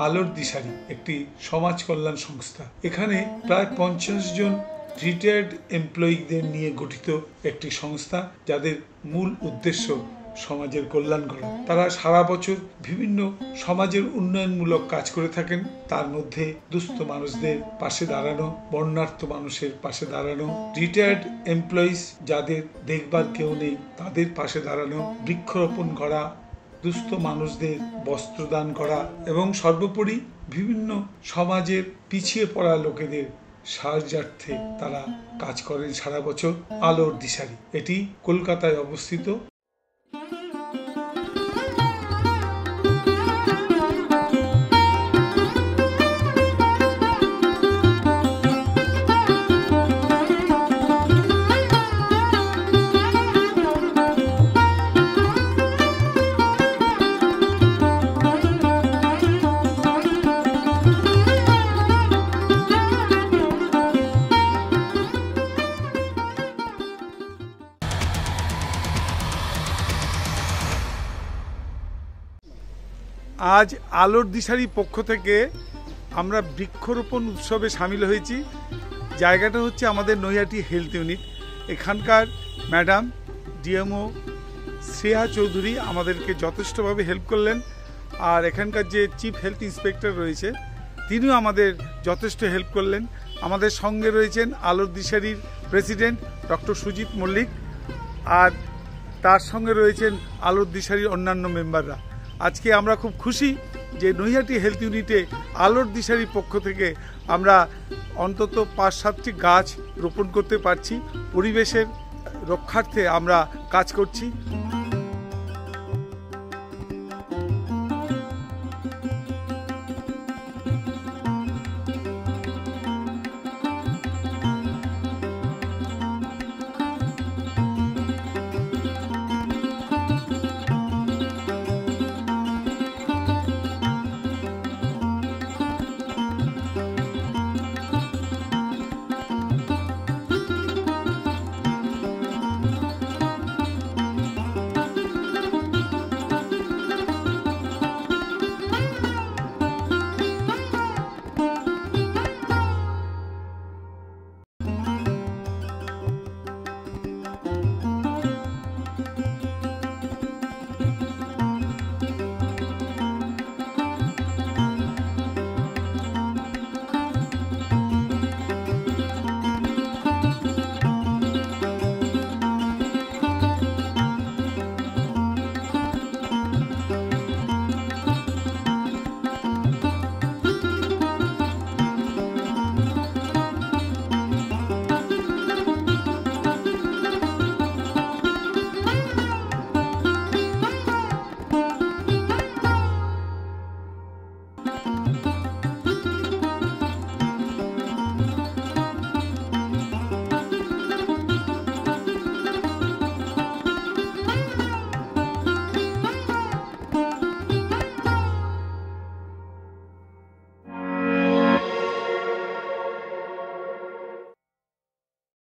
আলোর দিশারি একটি সমাজ কল্যাণ সংস্থা। এখানে প্রায় 50 জন রিটায়ার্ড এমপ্লয়িদের নিয়ে গঠিত একটি সংস্থা, যাদের মূল উদ্দেশ্য সমাজের কল্যাণ করা। তারা সারা বছর বিভিন্ন সমাজের উন্নয়নমূলক কাজ করে থাকেন। তার মধ্যে দুস্থ মানুষদের পাশে দাঁড়ানো, বন্যার্ত মানুষের পাশে দাঁড়ানো, রিটায়ার্ড এমপ্লয়িজ যাদের দেখবার কেউ নেই তাদের পাশে দাঁড়ানো, বৃক্ষরোপণ করা, দুস্থ মানুষদের বস্ত্রদান করা এবং সর্বোপরি বিভিন্ন সমাজের পিছিয়ে পড়া লোকেদের সাহায্যার্থে তারা কাজ করেন সারা বছর। আলোর দিশারি এটি কলকাতায় অবস্থিত। আজ আলোর দিশারি পক্ষ থেকে আমরা বৃক্ষরোপণ উৎসবে সামিল হয়েছি। জায়গাটা হচ্ছে আমাদের নৈহাটি হেলথ ইউনিট। এখানকার ম্যাডাম ডিএমও শ্রেয়া চৌধুরী আমাদেরকে যথেষ্টভাবে হেল্প করলেন, আর এখানকার যে চিফ হেলথ ইন্সপেক্টর রয়েছে তিনিও আমাদের যথেষ্ট হেল্প করলেন। আমাদের সঙ্গে রয়েছেন আলোর দিশারির প্রেসিডেন্ট ডক্টর সুজিত মল্লিক, আর তার সঙ্গে রয়েছেন আলোর দিশারির অন্যান্য মেম্বাররা। আজকে আমরা খুব খুশি যে নৈহাটি হেলথ ইউনিটে আলোর দিশারির পক্ষ থেকে আমরা অন্তত 5-7টি গাছ রোপণ করতে পারছি। পরিবেশের রক্ষার্থে আমরা কাজ করছি।